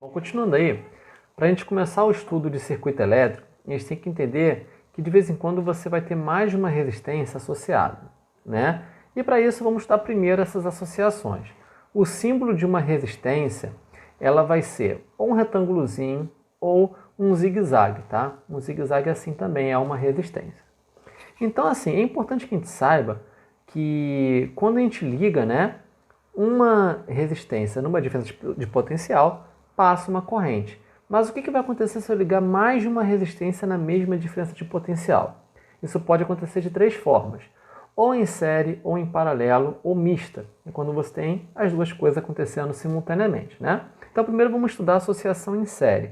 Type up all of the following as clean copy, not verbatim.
Bom, continuando aí, para a gente começar o estudo de circuito elétrico, a gente tem que entender que de vez em quando você vai ter mais de uma resistência associada, né? E para isso vamos estudar primeiro essas associações. O símbolo de uma resistência, ela vai ser ou um retângulozinho ou um zigue-zague, tá? Um zigue-zague assim também é uma resistência. Então, assim, é importante que a gente saiba que quando a gente liga, né, uma resistência numa diferença de potencial, passa uma corrente. Mas o que vai acontecer se eu ligar mais de uma resistência na mesma diferença de potencial? Isso pode acontecer de três formas. Ou em série, ou em paralelo, ou mista. É quando você tem as duas coisas acontecendo simultaneamente, né? Então, primeiro vamos estudar a associação em série.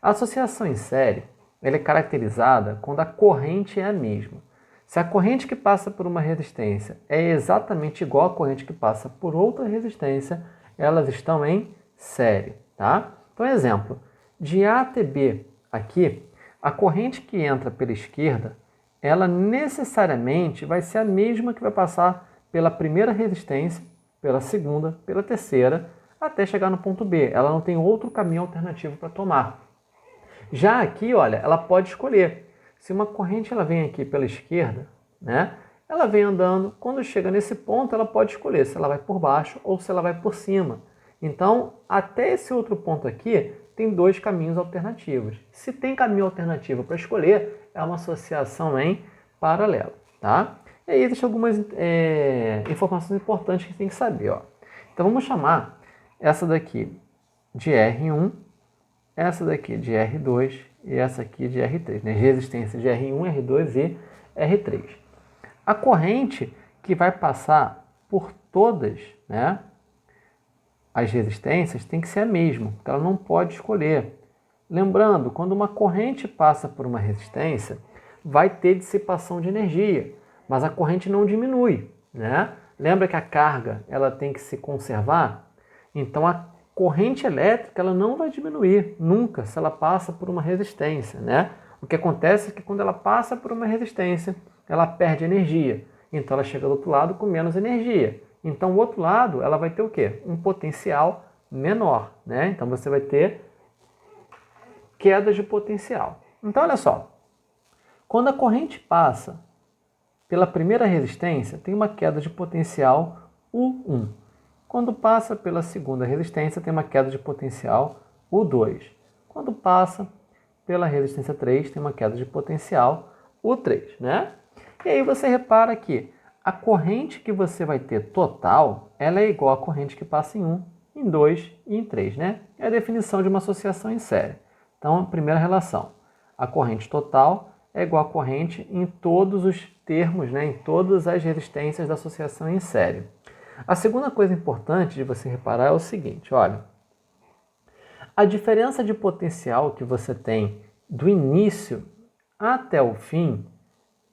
A associação em série ela é caracterizada quando a corrente é a mesma. Se a corrente que passa por uma resistência é exatamente igual à corrente que passa por outra resistência, elas estão em série, tá? Então, exemplo, de A até B aqui, a corrente que entra pela esquerda, ela necessariamente vai ser a mesma que vai passar pela primeira resistência, pela segunda, pela terceira, até chegar no ponto B. Ela não tem outro caminho alternativo para tomar. Já aqui, olha, ela pode escolher. Se uma corrente ela vem aqui pela esquerda, né? Ela vem andando, quando chega nesse ponto, ela pode escolher se ela vai por baixo ou se ela vai por cima. Então, até esse outro ponto aqui, tem dois caminhos alternativos. Se tem caminho alternativo para escolher, é uma associação em paralelo, tá? E aí existem algumas informações importantes que tem que saber, ó. Então, vamos chamar essa daqui de R1, essa daqui de R2 e essa aqui de R3, né? Resistência de R1, R2 e R3. A corrente que vai passar por todas, né, as resistências tem que ser a mesma, porque ela não pode escolher. Lembrando, quando uma corrente passa por uma resistência, vai ter dissipação de energia, mas a corrente não diminui, né? Lembra que a carga ela tem que se conservar? Então a corrente elétrica ela não vai diminuir nunca se ela passa por uma resistência, né? O que acontece é que quando ela passa por uma resistência, ela perde energia. Então ela chega do outro lado com menos energia. Então o outro lado ela vai ter o quê? Um potencial menor, né? Então você vai ter quedas de potencial. Então olha só, quando a corrente passa pela primeira resistência, tem uma queda de potencial U1. Quando passa pela segunda resistência, tem uma queda de potencial U2. Quando passa pela resistência 3, tem uma queda de potencial U3, né? E aí você repara que a corrente que você vai ter total, ela é igual à corrente que passa em 1, em 2 e em 3, né? É a definição de uma associação em série. Então, a primeira relação, a corrente total é igual à corrente em todos os termos, né? Em todas as resistências da associação em série. A segunda coisa importante de você reparar é o seguinte, olha, a diferença de potencial que você tem do início até o fim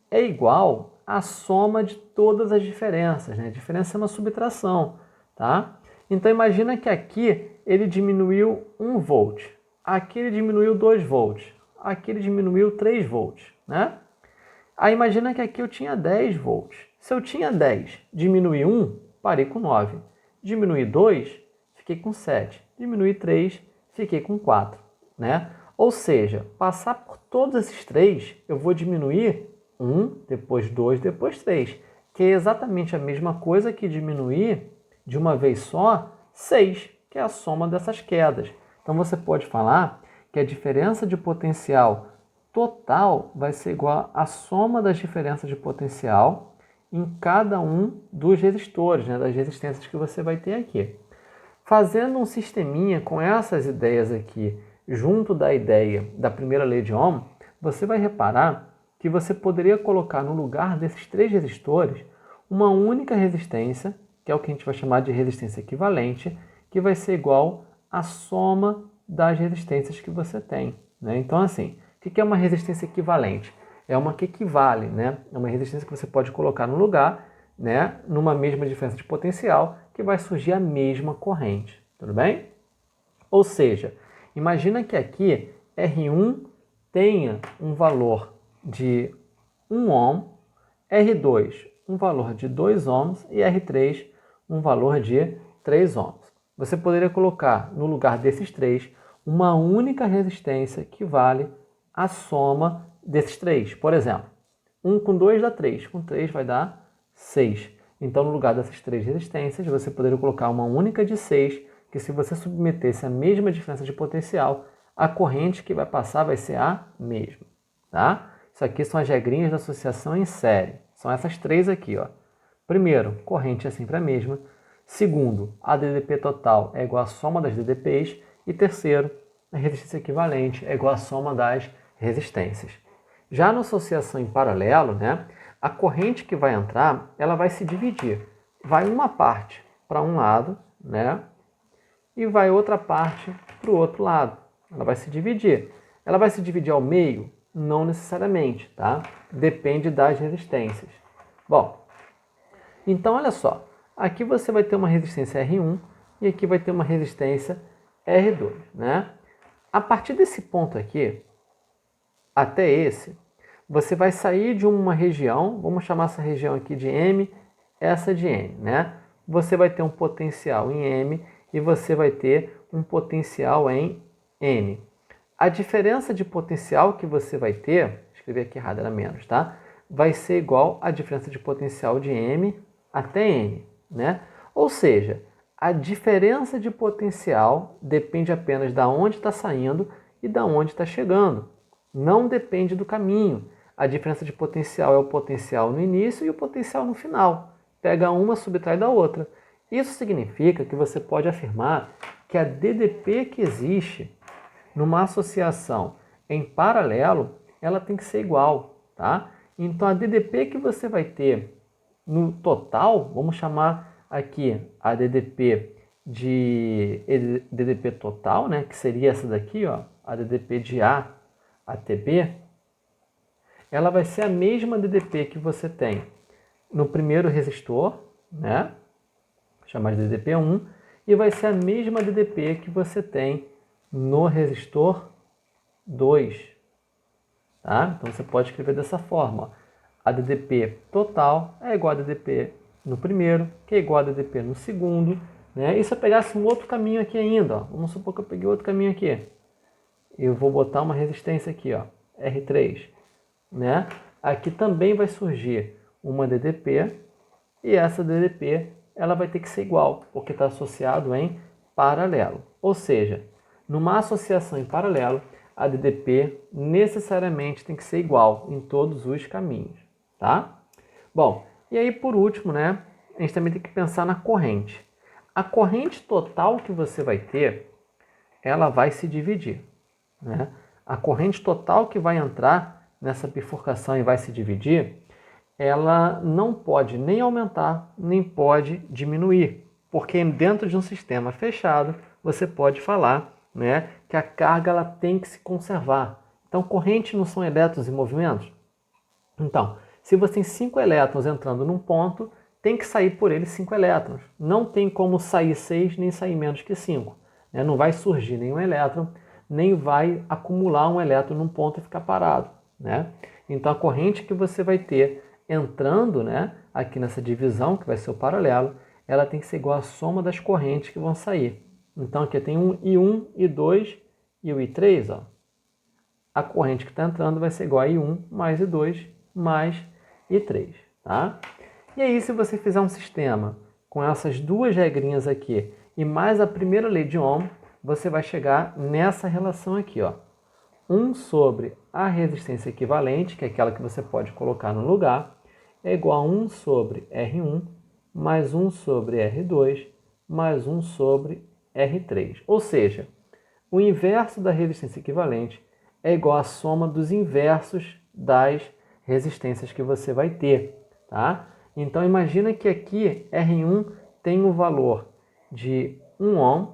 é igual à soma de todas as diferenças, né? A diferença é uma subtração, tá? Então imagina que aqui ele diminuiu 1 volt, aqui ele diminuiu 2 volts, aqui ele diminuiu 3 volts, né? Aí imagina que aqui eu tinha 10 volts. Se eu tinha 10, diminui 1, parei com 9. Diminui 2, fiquei com 7. Diminui 3, fiquei com 4. Né? Ou seja, passar por todos esses três, eu vou diminuir 1, depois 2, depois 3. Que é exatamente a mesma coisa que diminuir de uma vez só 6, que é a soma dessas quedas. Então você pode falar que a diferença de potencial total vai ser igual à soma das diferenças de potencial em cada um dos resistores, né, das resistências que você vai ter aqui. Fazendo um sisteminha com essas ideias aqui, junto da ideia da primeira lei de Ohm, você vai reparar que você poderia colocar no lugar desses três resistores uma única resistência, que é o que a gente vai chamar de resistência equivalente, que vai ser igual à soma das resistências que você tem, né? Então, assim, o que é uma resistência equivalente? É uma que equivale, né? É uma resistência que você pode colocar no lugar, né? Numa mesma diferença de potencial, que vai surgir a mesma corrente, tudo bem? Ou seja, imagina que aqui R1 tenha um valor de 1 ohm, R2 um valor de 2 ohms e R3 um valor de 3 ohms. Você poderia colocar no lugar desses três uma única resistência que vale a soma desses três. Por exemplo, 1 com 2 dá 3, com 3 vai dar 6. Então, no lugar dessas três resistências, você poderia colocar uma única de 6, que se você submetesse a mesma diferença de potencial, a corrente que vai passar vai ser a mesma. Tá? Isso aqui são as regrinhas da associação em série. São essas três aqui. Ó. Primeiro, corrente é sempre a mesma. Segundo, a DDP total é igual à soma das DDPs. E terceiro, a resistência equivalente é igual à soma das resistências. Já na associação em paralelo, né, a corrente que vai entrar, ela vai se dividir. Vai uma parte para um lado, né, e vai outra parte para o outro lado. Ela vai se dividir. Ela vai se dividir ao meio? Não necessariamente, tá? Depende das resistências. Bom, então olha só. Aqui você vai ter uma resistência R1 e aqui vai ter uma resistência R2, né? A partir desse ponto aqui, até esse, você vai sair de uma região, vamos chamar essa região aqui de M, essa de N, né? Você vai ter um potencial em M e você vai ter um potencial em N. A diferença de potencial que você vai ter, escrevi aqui errado, era menos, tá? Vai ser igual à diferença de potencial de M até N, né? Ou seja, a diferença de potencial depende apenas de onde está saindo e de onde está chegando. Não depende do caminho. A diferença de potencial é o potencial no início e o potencial no final. Pega uma, subtrai da outra. Isso significa que você pode afirmar que a DDP que existe numa associação em paralelo, ela tem que ser igual, tá? Então a DDP que você vai ter no total, vamos chamar aqui a DDP de DDP total, né, que seria essa daqui, ó, a DDP de A até B, ela vai ser a mesma DDP que você tem no primeiro resistor, né, chamar de DDP1, e vai ser a mesma DDP que você tem no resistor 2. Tá? Então você pode escrever dessa forma. Ó. A DDP total é igual a DDP no primeiro, que é igual a DDP no segundo. Né? E se eu pegasse um outro caminho aqui ainda, ó, vamos supor que eu peguei outro caminho aqui. Eu vou botar uma resistência aqui, ó, R3. Né? Aqui também vai surgir uma DDP e essa DDP ela vai ter que ser igual, porque está associado em paralelo. Ou seja, numa associação em paralelo, a DDP necessariamente tem que ser igual em todos os caminhos, tá? Bom, e aí por último, né, a gente também tem que pensar na corrente. A corrente total que você vai ter, ela vai se dividir, né? A corrente total que vai entrar nessa bifurcação e vai se dividir, ela não pode nem aumentar, nem pode diminuir, porque dentro de um sistema fechado, você pode falar, né, que a carga ela tem que se conservar. Então, corrente não são elétrons em movimentos? Então, se você tem 5 elétrons entrando num ponto, tem que sair por ele 5 elétrons. Não tem como sair 6 nem sair menos que 5. Né? Não vai surgir nenhum elétron, nem vai acumular um elétron num ponto e ficar parado. Né? Então, a corrente que você vai ter entrando, né, aqui nessa divisão, que vai ser o paralelo, ela tem que ser igual à soma das correntes que vão sair. Então aqui tem um I1, I2 e o I3. Ó. A corrente que está entrando vai ser igual a I1 mais I2 mais I3. Tá? E aí se você fizer um sistema com essas duas regrinhas aqui e mais a primeira lei de Ohm, você vai chegar nessa relação aqui. Ó. 1 sobre a resistência equivalente, que é aquela que você pode colocar no lugar, é igual a 1 sobre R1 mais 1 sobre R2 mais 1 sobre R3. Ou seja, o inverso da resistência equivalente é igual à soma dos inversos das resistências que você vai ter. Tá? Então imagina que aqui R1 tem um valor de 1 ohm,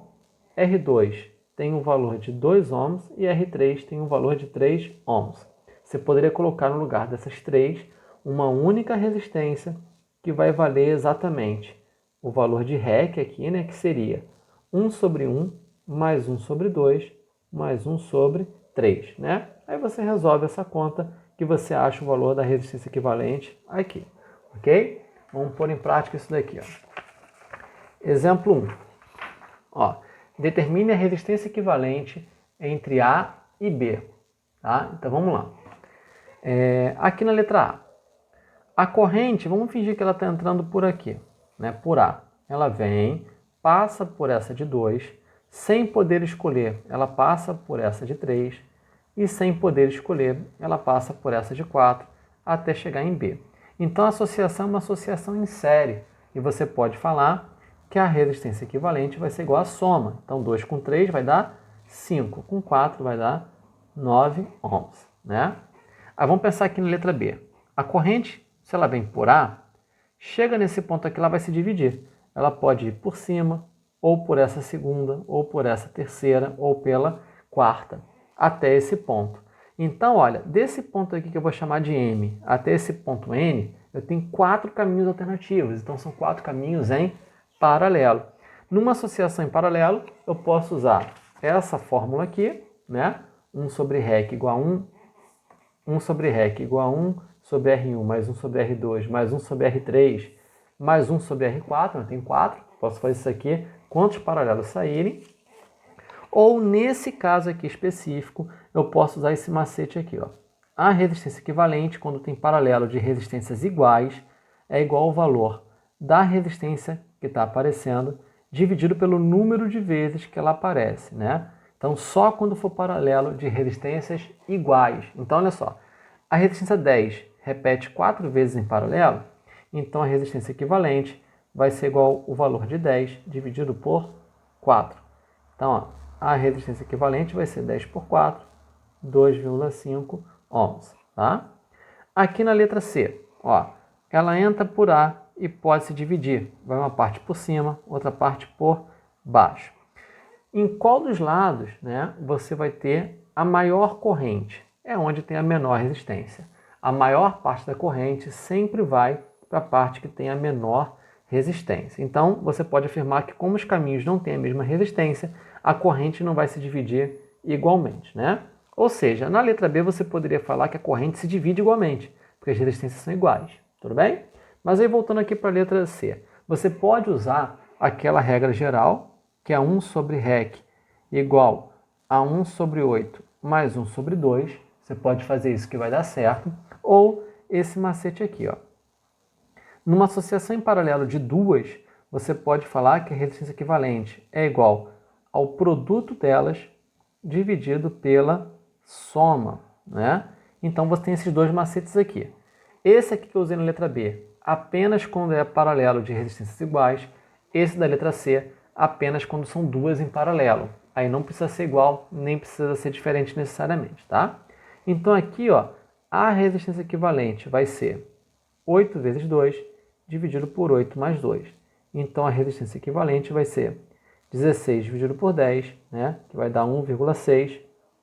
R2 tem um valor de 2 ohms e R3 tem um valor de 3 ohms. Você poderia colocar no lugar dessas três uma única resistência que vai valer exatamente o valor de REC aqui, né, que seria 1 sobre 1 mais 1 sobre 2 mais 1 sobre 3. Né? Aí você resolve essa conta que você acha o valor da resistência equivalente aqui. Ok? Vamos pôr em prática isso daqui. Ó. Exemplo 1. Ó, determine a resistência equivalente entre A e B. Tá? Então vamos lá. Aqui na letra A, a corrente, vamos fingir que ela está entrando por aqui, né? Por A. Ela vem, passa por essa de 2, sem poder escolher, ela passa por essa de 3, e sem poder escolher, ela passa por essa de 4, até chegar em B. Então a associação é uma associação em série, e você pode falar que a resistência equivalente vai ser igual à soma. Então 2 com 3 vai dar 5, com 4 vai dar 9 ohms, né? Aí vamos pensar aqui na letra B. A corrente, se ela vem por A, chega nesse ponto aqui, ela vai se dividir. Ela pode ir por cima, ou por essa segunda, ou por essa terceira, ou pela quarta, até esse ponto. Então, olha, desse ponto aqui que eu vou chamar de M até esse ponto N, eu tenho 4 caminhos alternativos. Então, são 4 caminhos em paralelo. Numa associação em paralelo, eu posso usar essa fórmula aqui, né? 1 sobre REC igual a 1 sobre REC igual a 1 sobre R1 mais 1 sobre R2 mais 1 sobre R3 mais 1 sobre R4, eu tenho 4, posso fazer isso aqui, quantos paralelos saírem. Ou nesse caso aqui específico, eu posso usar esse macete aqui, ó. A resistência equivalente, quando tem paralelo de resistências iguais, é igual ao valor da resistência que está aparecendo, dividido pelo número de vezes que ela aparece, né? Então, só quando for paralelo de resistências iguais. Então, olha só, a resistência 10 repete 4 vezes em paralelo, então a resistência equivalente vai ser igual ao valor de 10 dividido por 4. Então, ó, a resistência equivalente vai ser 10 por 4, 2,5 ohms. Tá? Aqui na letra C, ó, ela entra por A e pode se dividir. Vai uma parte por cima, outra parte por baixo. Em qual dos lados, né, você vai ter a maior corrente? É onde tem a menor resistência. A maior parte da corrente sempre vai para a parte que tem a menor resistência. Então, você pode afirmar que como os caminhos não têm a mesma resistência, a corrente não vai se dividir igualmente, né? Ou seja, na letra B você poderia falar que a corrente se divide igualmente, porque as resistências são iguais, tudo bem? Mas aí voltando aqui para a letra C, você pode usar aquela regra geral, que é 1 sobre REC igual a 1 sobre 8 mais 1 sobre 2, você pode fazer isso que vai dar certo, ou esse macete aqui, ó. Numa associação em paralelo de duas, você pode falar que a resistência equivalente é igual ao produto delas dividido pela soma, né? Então você tem esses dois macetes aqui. Esse aqui que eu usei na letra B, apenas quando é paralelo de resistências iguais. Esse da letra C, apenas quando são duas em paralelo. Aí não precisa ser igual, nem precisa ser diferente necessariamente, tá? Então aqui, ó, a resistência equivalente vai ser 8 vezes 2 dividido por 8 mais 2. Então a resistência equivalente vai ser 16 dividido por 10, né, que vai dar 1,6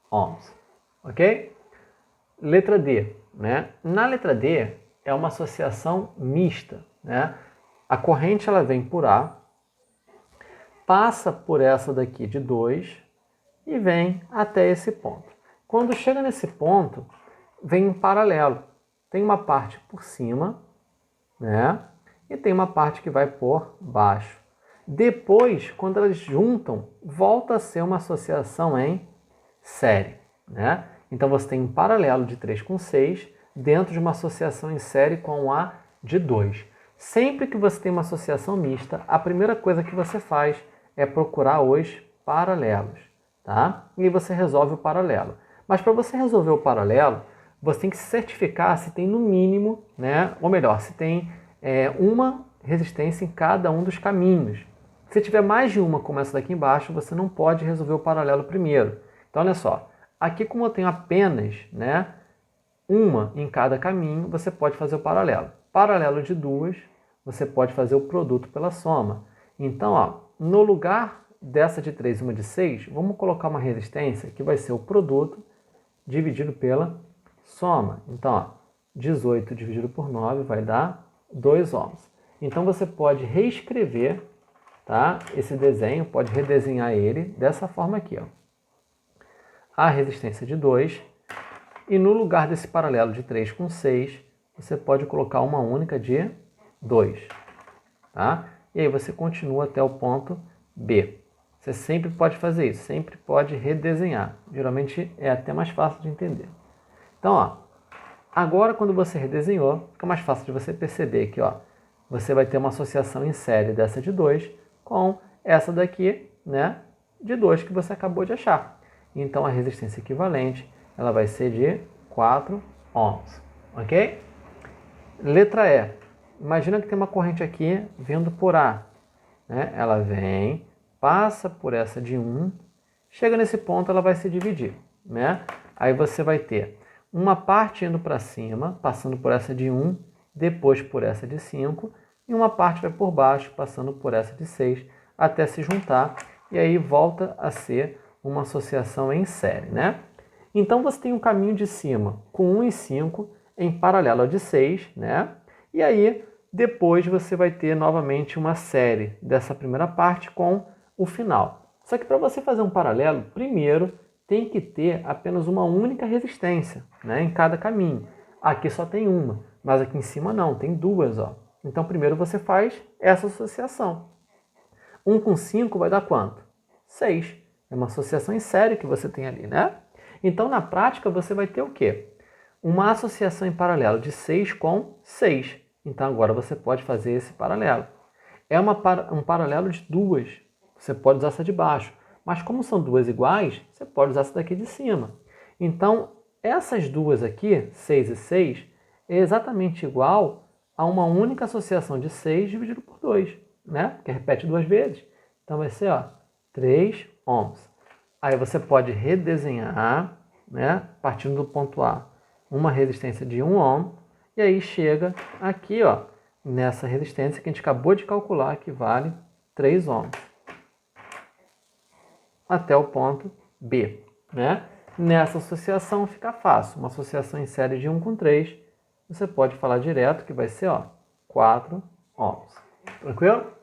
ohms. Ok? Letra D. Né? Na letra D é uma associação mista. Né? A corrente ela vem por A, passa por essa daqui de 2 e vem até esse ponto. Quando chega nesse ponto, vem em paralelo. Tem uma parte por cima, né? E tem uma parte que vai por baixo. Depois, quando elas juntam, volta a ser uma associação em série, né? Então você tem um paralelo de 3 com 6 dentro de uma associação em série com a de 2. Sempre que você tem uma associação mista, a primeira coisa que você faz é procurar os paralelos, tá? E você resolve o paralelo. Mas para você resolver o paralelo, você tem que se certificar se tem no mínimo, né? Ou melhor, se tem uma resistência em cada um dos caminhos. Se tiver mais de uma, como essa daqui embaixo, você não pode resolver o paralelo primeiro. Então, olha só. Aqui, como eu tenho apenas, né, uma em cada caminho, você pode fazer o paralelo. Paralelo de duas, você pode fazer o produto pela soma. Então, ó, no lugar dessa de 3 e uma de 6, vamos colocar uma resistência que vai ser o produto dividido pela soma. Então, ó, 18 dividido por 9 vai dar 2 ohms. Então, você pode reescrever, tá, esse desenho, pode redesenhar ele dessa forma aqui, ó. A resistência de 2, e no lugar desse paralelo de 3 com 6, você pode colocar uma única de 2. Tá? E aí você continua até o ponto B. Você sempre pode fazer isso, sempre pode redesenhar. Geralmente é até mais fácil de entender. Então, ó, agora quando você redesenhou, fica mais fácil de você perceber que ó, você vai ter uma associação em série dessa de 2 com essa daqui, né, de 2 que você acabou de achar. Então a resistência equivalente ela vai ser de 4 ohms, ok? Letra E. Imagina que tem uma corrente aqui vindo por A. Né? Ela vem, passa por essa de 1, chega nesse ponto, ela vai se dividir. Né? Aí você vai ter uma parte indo para cima, passando por essa de 1, depois por essa de 5, e uma parte vai por baixo, passando por essa de 6, até se juntar, e aí volta a ser uma associação em série. Né? Então você tem um caminho de cima com 1 e 5 em paralelo ao de 6, né? E aí depois você vai ter novamente uma série dessa primeira parte com o final. Só que para você fazer um paralelo, primeiro tem que ter apenas uma única resistência, né, em cada caminho. Aqui só tem uma, mas aqui em cima não, tem duas. Ó. Então primeiro você faz essa associação. 1 com 5 vai dar quanto? 6. É uma associação em série que você tem ali, né? Então na prática você vai ter o quê? Uma associação em paralelo de 6 com 6. Então agora você pode fazer esse paralelo. É um paralelo de duas. Você pode usar essa de baixo. Mas como são duas iguais, você pode usar essa daqui de cima. Então essas duas aqui, 6 e 6, é exatamente igual a uma única associação de 6 dividido por 2. Né? Porque repete duas vezes. Então vai ser ó, 3 ohms. Aí você pode redesenhar, né, partindo do ponto A, uma resistência de 1 ohm, e aí chega aqui, ó, nessa resistência que a gente acabou de calcular, que vale 3 ohms, até o ponto B. Né? Nessa associação fica fácil, uma associação em série de 1 com 3, você pode falar direto que vai ser ó, 4 ohms. Tranquilo?